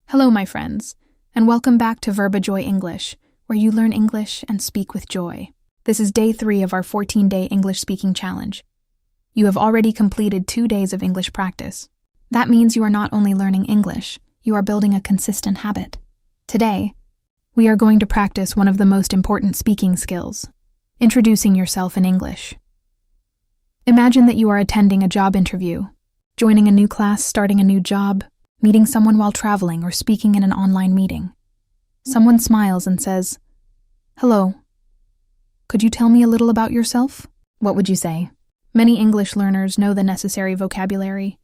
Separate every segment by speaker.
Speaker 1: Hello, my friends, and welcome back to VerbaJoy English, where you learn English and speak with joy. This is day 3 of our 14-day English speaking challenge. You have already completed 2 days of English practice. That means you are not only learning English, you are building a consistent habit. Today, we are going to practice one of the most important speaking skills, introducing yourself in English. Imagine that you are attending a job interview, joining a new class, starting a new job, meeting someone while traveling, or speaking in an online meeting. Someone smiles and says, "Hello. Could you tell me a little about yourself?" What would you say? Many English learners know the necessary vocabulary,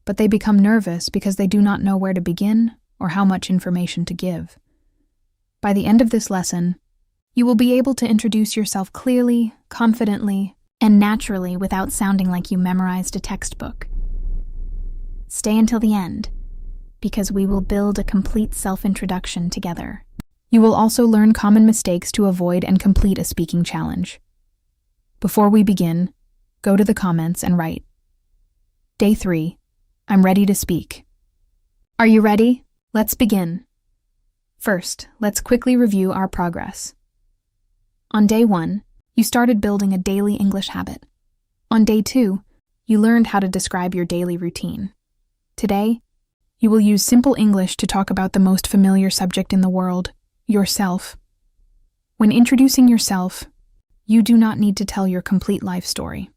Speaker 1: but they become nervous because they do not know where to begin or how much information to give. By the end of this lesson, you will be able to introduce yourself clearly, confidently, and naturally without sounding like you memorized a textbook. Stay until the end, because we will build a complete self-introduction together. You will also learn common mistakes to avoid and complete a speaking challenge. Before we begin, go to the comments and write, Day 3, I'm ready to speak. Are you ready? Let's begin. First, let's quickly review our progress. On day 1, you started building a daily English habit. On day 2, you learned how to describe your daily routine. Today, you will use simple English to talk about the most familiar subject in the world, yourself. When introducing yourself, you do not need to tell your complete life story.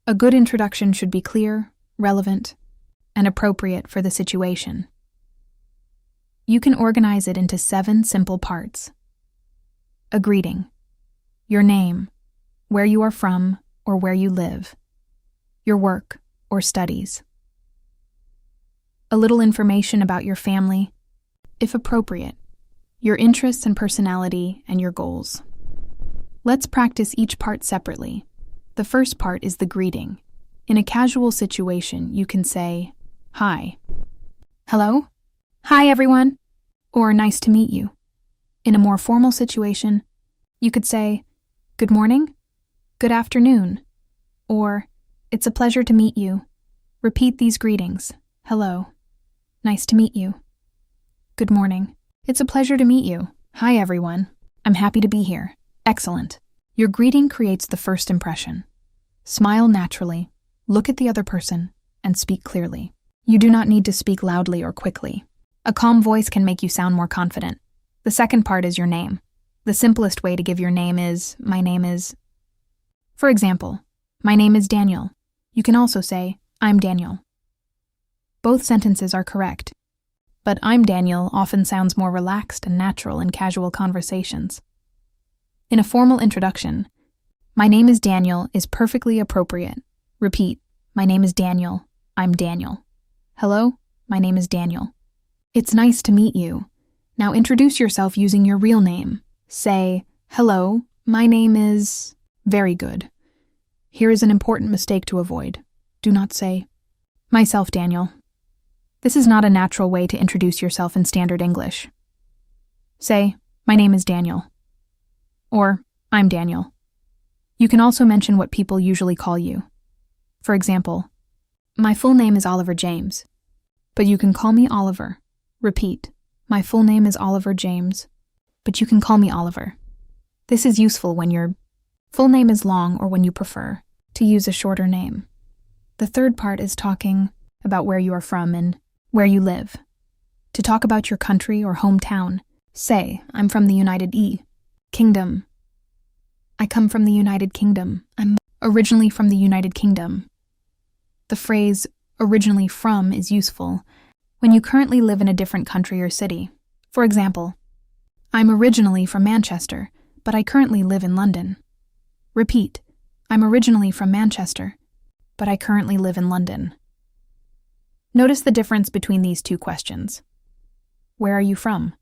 Speaker 1: A good introduction should be clear, relevant, and appropriate for the situation. You can organize it into 7 simple parts. A greeting, your name, where you are from or where you live, your work or studies. A little information about your family, if appropriate, your interests and personality, and your goals. Let's practice each part separately. The first part is the greeting. In a casual situation, you can say, "Hi." "Hello?" "Hi, everyone." Or "Nice to meet you." In a more formal situation, you could say, "Good morning," "Good afternoon," or "It's a pleasure to meet you." Repeat these greetings. Hello. Nice to meet you. Good morning. It's a pleasure to meet you. Hi, everyone. I'm happy to be here. Excellent. Your greeting creates the first impression. Smile naturally, look at the other person, and speak clearly. You do not need to speak loudly or quickly. A calm voice can make you sound more confident. The second part is your name. The simplest way to give your name is, "My name is..." For example, "My name is Daniel." You can also say, "I'm Daniel." Both sentences are correct, but "I'm Daniel" often sounds more relaxed and natural in casual conversations. In a formal introduction, "My name is Daniel" is perfectly appropriate. Repeat, "My name is Daniel. I'm Daniel." "Hello, my name is Daniel." "It's nice to meet you." Now introduce yourself using your real name. Say, "Hello, my name is..." Very good. Here is an important mistake to avoid. Do not say, "Myself, Daniel." This is not a natural way to introduce yourself in standard English. Say, "My name is Daniel," or "I'm Daniel." You can also mention what people usually call you. For example, "My full name is Oliver James, but you can call me Oliver." Repeat, "My full name is Oliver James, but you can call me Oliver." This is useful when your full name is long or when you prefer to use a shorter name. The third part is talking about where you are from and where you live. To talk about your country or hometown, say, "I'm from the United Kingdom. I come from the United Kingdom. I'm originally from the United Kingdom." The phrase "originally from" is useful when you currently live in a different country or city. For example, "I'm originally from Manchester, but I currently live in London." Repeat, "I'm originally from Manchester, but I currently live in London." Notice the difference between these two questions. Where are you from?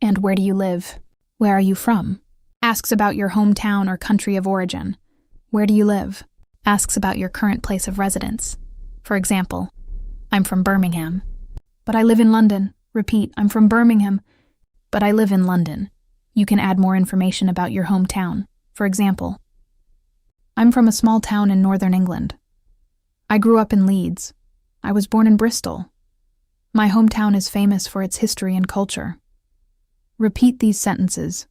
Speaker 1: And where do you live? Where are you from? Asks about your hometown or country of origin. Where do you live? Asks about your current place of residence. For example, "I'm from Birmingham, but I live in London." Repeat, "I'm from Birmingham, but I live in London." You can add more information about your hometown. For example, "I'm from a small town in northern England. I grew up in Leeds. I was born in Bristol." My hometown is famous for its history and culture. Repeat these sentences.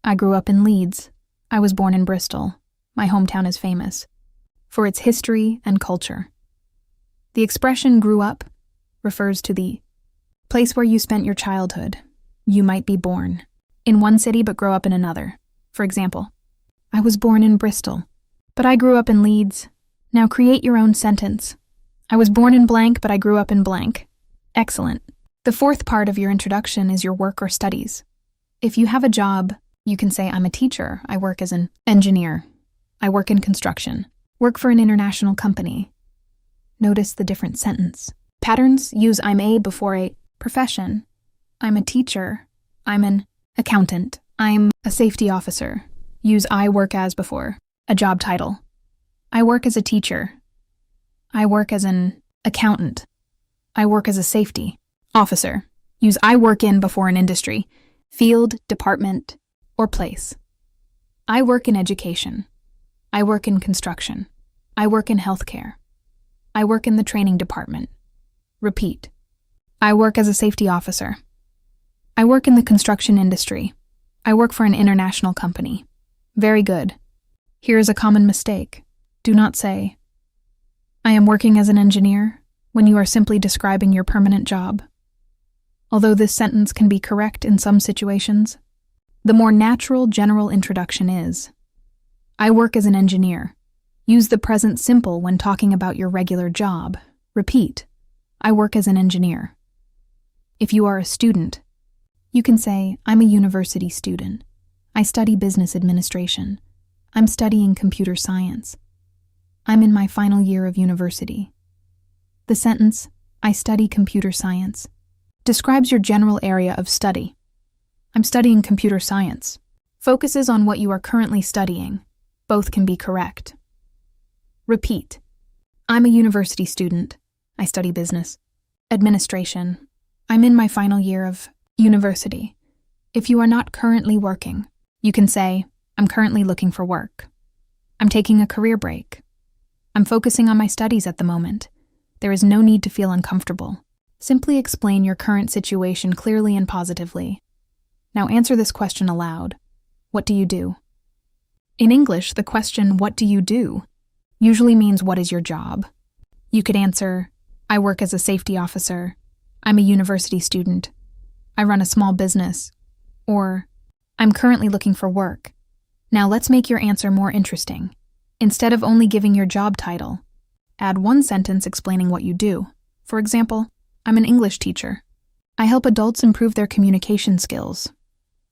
Speaker 1: I grew up in Leeds. I was born in Bristol. My hometown is famous for its history and culture. The expression grew up refers to the place where you spent your childhood. You might be born in one city but grow up in another. For example, I was born in Bristol, but I grew up in Leeds. Now create your own sentence. I was born in blank, but I grew up in blank. Excellent. The fourth part of your introduction is your work or studies. If you have a job, you can say, I'm a teacher. I work as an engineer. I work in construction. Work for an international company. Notice the different sentence patterns. Use I'm a before a profession. I'm a teacher. I'm an accountant. I'm a safety officer. Use I work as before a job title. I work as a teacher. I work as an accountant. I work as a safety officer. Use I work in before an industry, field, department, or place. I work in education. I work in construction. I work in healthcare. I work in the training department. Repeat. I work as a safety officer. I work in the construction industry. I work for an international company. Very good. Here is a common mistake. Do not say, I am working as an engineer, when you are simply describing your permanent job. Although this sentence can be correct in some situations, the more natural general introduction is, I work as an engineer. Use the present simple when talking about your regular job. Repeat, I work as an engineer. If you are a student, you can say, I'm a university student. I study business administration. I'm studying computer science. I'm in my final year of university. The sentence, I study computer science, describes your general area of study. I'm studying computer science. Focuses on what you are currently studying. Both can be correct. Repeat. I'm a university student. I study business administration. I'm in my final year of university. If you are not currently working, you can say, I'm currently looking for work. I'm taking a career break. I'm focusing on my studies at the moment. There is no need to feel uncomfortable. Simply explain your current situation clearly and positively. Now answer this question aloud. What do you do? In English, the question, what do you do, usually means what is your job? You could answer, I work as a safety officer. I'm a university student. I run a small business. Or, I'm currently looking for work. Now let's make your answer more interesting. Instead of only giving your job title, add one sentence explaining what you do. For example, I'm an English teacher. I help adults improve their communication skills.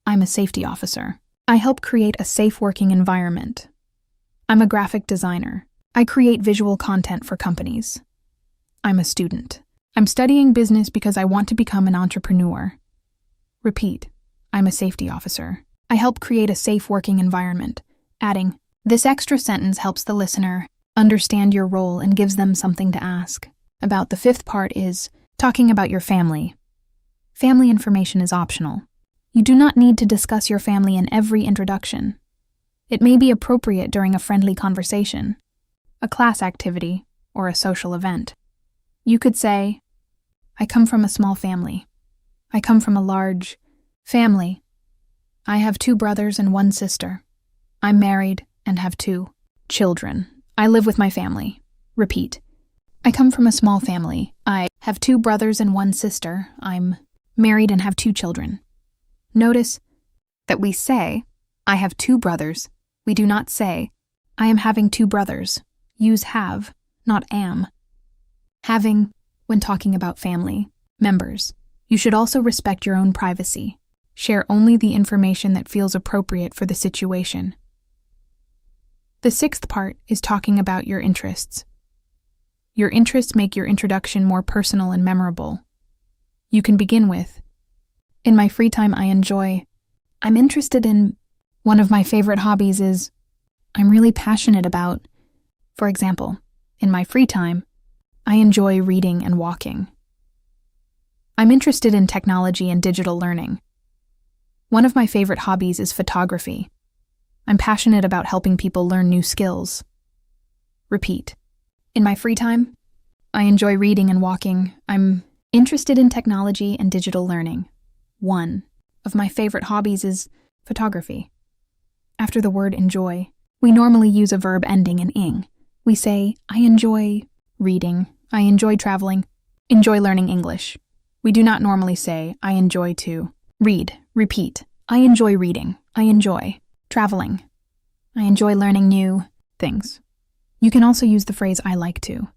Speaker 1: I'm a safety officer. I help create a safe working environment. I'm a graphic designer. I create visual content for companies. I'm a student. I'm studying business because I want to become an entrepreneur. Repeat. I'm a safety officer. I help create a safe working environment. Adding, this extra sentence helps the listener understand your role and gives them something to ask. About the fifth part is talking about your family. Family information is optional. You do not need to discuss your family in every introduction. It may be appropriate during a friendly conversation, a class activity, or a social event. You could say, I come from a small family. I come from a large family. I have 2 brothers and 1 sister. I'm married and have 2 children. I live with my family. Repeat. I come from a small family. I have 2 brothers and 1 sister. I'm married and have 2 children. Notice that we say, I have 2 brothers. We do not say, I am having 2 brothers. Use have, not am. Having, when talking about family members. You should also respect your own privacy. Share only the information that feels appropriate for the situation. The 6th part is talking about your interests. Your interests make your introduction more personal and memorable. You can begin with, in my free time I'm interested in, one of my favorite hobbies is, I'm really passionate about, for example, in my free time, I enjoy reading and walking. I'm interested in technology and digital learning. One of my favorite hobbies is photography. I'm passionate about helping people learn new skills. Repeat. In my free time, I enjoy reading and walking. I'm Interested in technology and digital learning. 1. Of my favorite hobbies is photography. After the word enjoy, we normally use a verb ending in ing. We say, I enjoy reading, I enjoy traveling, enjoy learning English. We do not normally say, I enjoy to read, repeat. I enjoy reading, I enjoy traveling, I enjoy learning new things. You can also use the phrase I like to.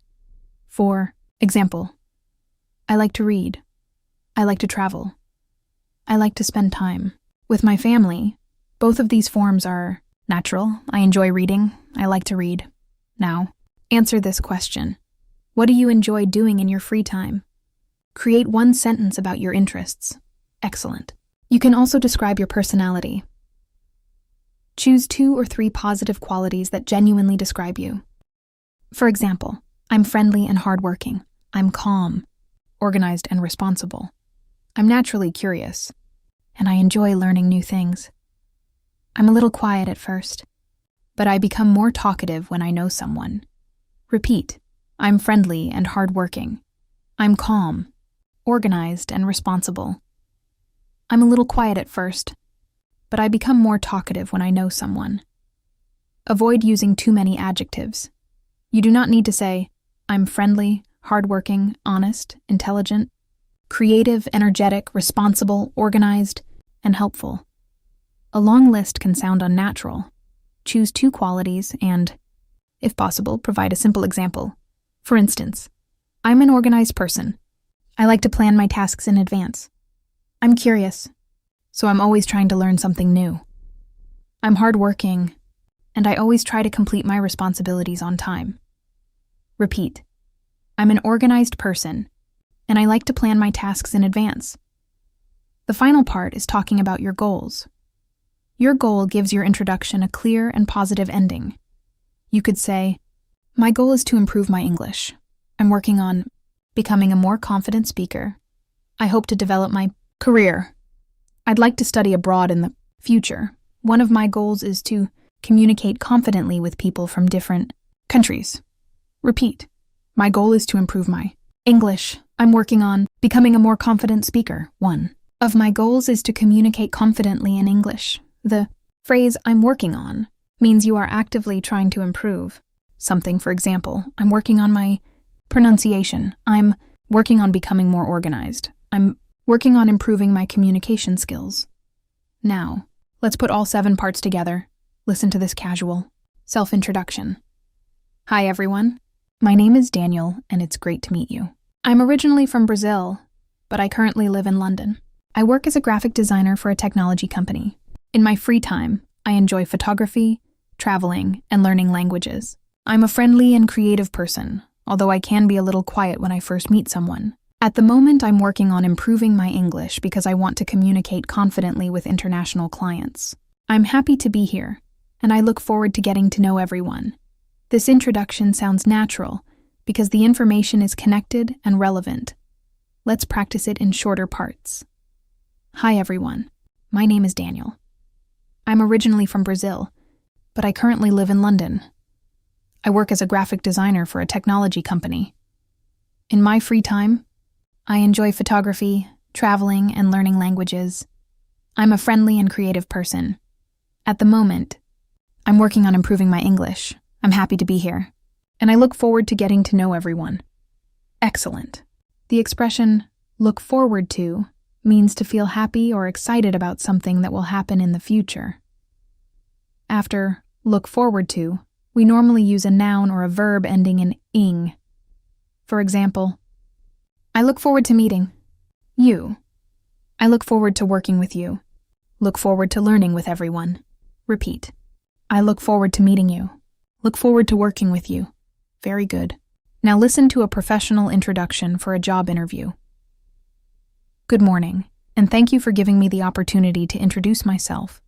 Speaker 1: For example, I like to read, I like to travel, I like to spend time with my family. Both of these forms are natural. I enjoy reading, I like to read. Now, answer this question. What do you enjoy doing in your free time? Create one sentence about your interests. Excellent. You can also describe your personality. Choose 2 or 3 positive qualities that genuinely describe you. For example, I'm friendly and hardworking. I'm calm, organized, and responsible. I'm naturally curious, and I enjoy learning new things. I'm a little quiet at first, but I become more talkative when I know someone. Repeat. I'm friendly and hardworking. I'm calm, organized, and responsible. I'm a little quiet at first, but I become more talkative when I know someone. Avoid using too many adjectives. You do not need to say, I'm friendly, hardworking, honest, intelligent, creative, energetic, responsible, organized, and helpful. A long list can sound unnatural. Choose 2 qualities and, if possible, provide a simple example. For instance, I'm an organized person. I like to plan my tasks in advance. I'm curious, so I'm always trying to learn something new. I'm hardworking, and I always try to complete my responsibilities on time. Repeat. I'm an organized person, and I like to plan my tasks in advance. The final part is talking about your goals. Your goal gives your introduction a clear and positive ending. You could say, my goal is to improve my English. I'm working on becoming a more confident speaker. I hope to develop my career. I'd like to study abroad in the future. One of my goals is to communicate confidently with people from different countries. Repeat. My goal is to improve my English. I'm working on becoming a more confident speaker. 1. Of my goals is to communicate confidently in English. The phrase I'm working on means you are actively trying to improve something. For example, I'm working on my pronunciation. I'm working on becoming more organized. I'm working on improving my communication skills. Now, let's put all 7 parts together. Listen to this casual self-introduction. Hi, everyone. My name is Daniel, and it's great to meet you. I'm originally from Brazil, but I currently live in London. I work as a graphic designer for a technology company. In my free time, I enjoy photography, traveling, and learning languages. I'm a friendly and creative person, although I can be a little quiet when I first meet someone. At the moment, I'm working on improving my English because I want to communicate confidently with international clients. I'm happy to be here, and I look forward to getting to know everyone. This introduction sounds natural because the information is connected and relevant. Let's practice it in shorter parts. Hi, everyone. My name is Daniel. I'm originally from Brazil, but I currently live in London. I work as a graphic designer for a technology company. In my free time, I enjoy photography, traveling, and learning languages. I'm a friendly and creative person. At the moment, I'm working on improving my English. I'm happy to be here, and I look forward to getting to know everyone. Excellent. The expression, look forward to, means to feel happy or excited about something that will happen in the future. After look forward to, we normally use a noun or a verb ending in ing. For example, I look forward to meeting you. I look forward to working with you. Look forward to learning with everyone. Repeat. I look forward to meeting you. Look forward to working with you. Very good. Now listen to a professional introduction for a job interview. Good morning, and thank you for giving me the opportunity to introduce myself.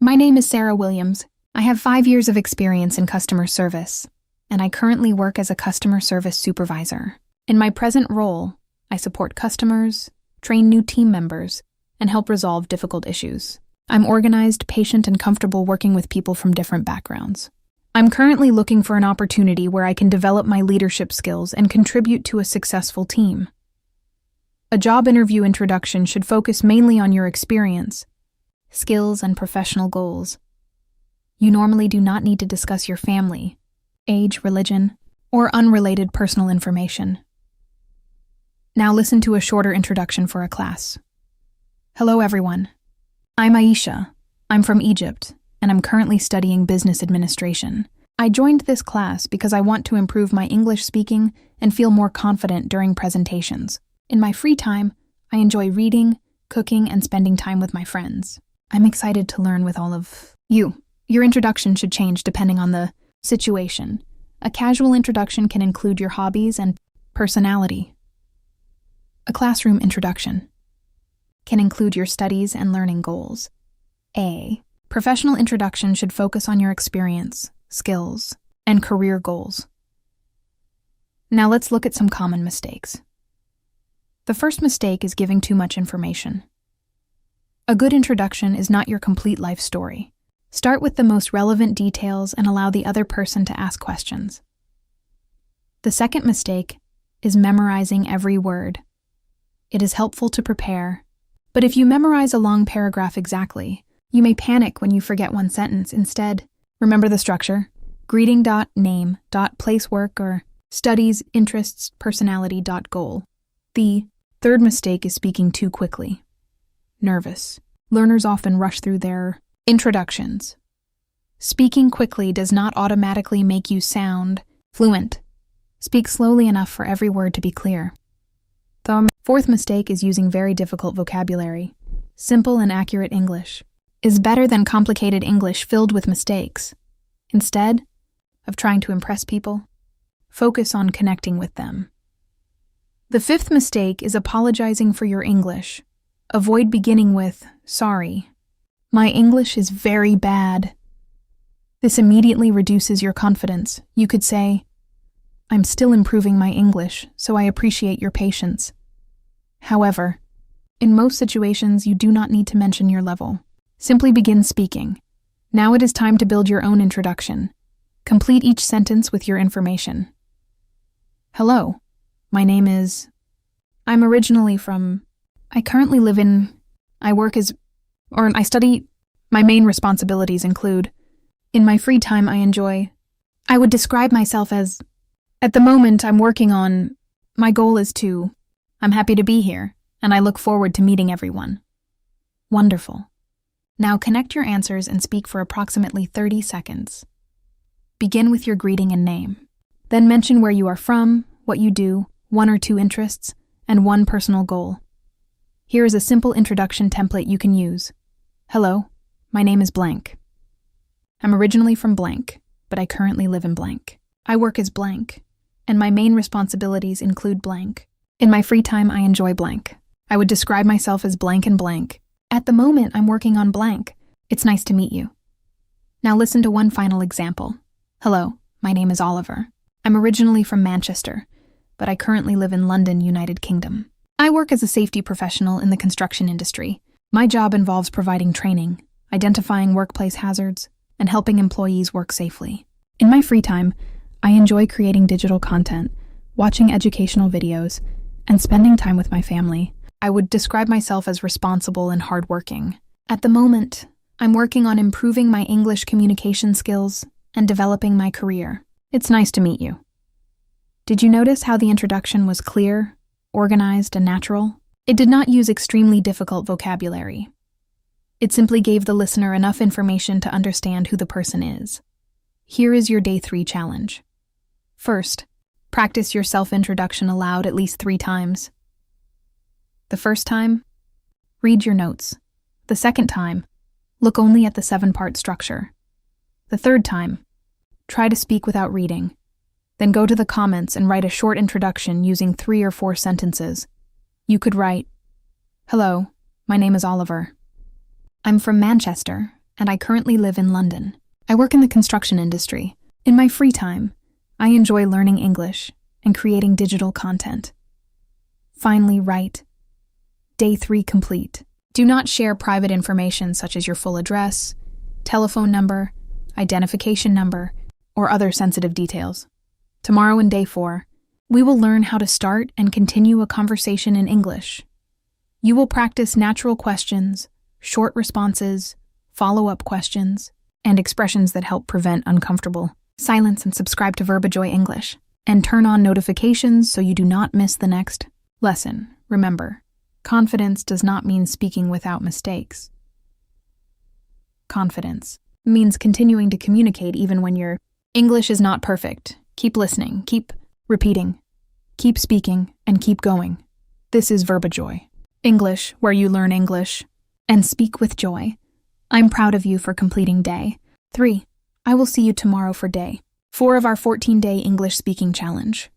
Speaker 1: My name is Sarah Williams. I have 5 years of experience in customer service, and I currently work as a customer service supervisor. In my present role, I support customers, train new team members, and help resolve difficult issues. I'm organized, patient, and comfortable working with people from different backgrounds. I'm currently looking for an opportunity where I can develop my leadership skills and contribute to a successful team. A job interview introduction should focus mainly on your experience, skills, and professional goals. You normally do not need to discuss your family, age, religion, or unrelated personal information. Now listen to a shorter introduction for a class. Hello everyone. I'm Aisha. I'm from Egypt, and I'm currently studying business administration. I joined this class because I want to improve my English speaking and feel more confident during presentations. In my free time, I enjoy reading, cooking, and spending time with my friends. I'm excited to learn with all of you. Your introduction should change depending on the situation. A casual introduction can include your hobbies and personality. A classroom introduction can include your studies and learning goals. A professional introduction should focus on your experience, skills, and career goals. Now let's look at some common mistakes. The first mistake is giving too much information. A good introduction is not your complete life story. Start with the most relevant details and allow the other person to ask questions. The second mistake is memorizing every word. It is helpful to prepare, but if you memorize a long paragraph exactly, you may panic when you forget one sentence. Instead, remember the structure: greeting, name, place work, or studies, interests, personality, goal. The third mistake is speaking too quickly. Nervous. Learners often rush through their introductions. Speaking quickly does not automatically make you sound fluent. Speak slowly enough for every word to be clear. The fourth mistake is using very difficult vocabulary. Simple and accurate English is better than complicated English filled with mistakes. Instead of trying to impress people, focus on connecting with them. The fifth mistake is apologizing for your English. Avoid beginning with, "Sorry, my English is very bad." This immediately reduces your confidence. You could say, "I'm still improving my English, so I appreciate your patience." However, in most situations, you do not need to mention your level. Simply begin speaking. Now it is time to build your own introduction. Complete each sentence with your information. Hello, my name is... I'm originally from... I currently live in... I work as... I study... My main responsibilities include... In my free time, I enjoy... I would describe myself as... At the moment, I'm working on... My goal is to... I'm happy to be here, and I look forward to meeting everyone. Wonderful. Now connect your answers and speak for approximately 30 seconds. Begin with your greeting and name. Then mention where you are from, what you do, 1 or 2 interests, and 1 personal goal. Here is a simple introduction template you can use. Hello, my name is blank. I'm originally from blank, but I currently live in blank. I work as blank, and my main responsibilities include blank. In my free time, I enjoy blank. I would describe myself as blank and blank. At the moment, I'm working on blank. It's nice to meet you. Now listen to one final example. Hello, my name is Oliver. I'm originally from Manchester, but I currently live in London, United Kingdom. I work as a safety professional in the construction industry. My job involves providing training, identifying workplace hazards, and helping employees work safely. In my free time, I enjoy creating digital content, watching educational videos, and spending time with my family. I would describe myself as responsible and hardworking. At the moment, I'm working on improving my English communication skills and developing my career. It's nice to meet you. Did you notice how the introduction was clear, organized, and natural? It did not use extremely difficult vocabulary. It simply gave the listener enough information to understand who the person is. Here is your Day 3 challenge. First, practice your self-introduction aloud at least 3 times. The first time, read your notes. The second time, look only at the 7-part structure. The third time, try to speak without reading. Then go to the comments and write a short introduction using 3 or 4 sentences. You could write, "Hello, my name is Oliver. I'm from Manchester, and I currently live in London. I work in the construction industry. In my free time, I enjoy learning English and creating digital content." Finally, write, Day 3 complete. Do not share private information such as your full address, telephone number, identification number, or other sensitive details. Tomorrow in Day 4, we will learn how to start and continue a conversation in English You will practice natural questions, short responses, follow-up questions, and expressions that help prevent uncomfortable silence, and subscribe to VerbaJoy English. And turn on notifications so you do not miss the next lesson. Remember, confidence does not mean speaking without mistakes. Confidence means continuing to communicate even when your English is not perfect. Keep listening, keep repeating, keep speaking, and keep going. This is VerbaJoy English, where you learn English and speak with joy. I'm proud of you for completing day 3. I will see you tomorrow for day 4 of our 14-day English speaking challenge.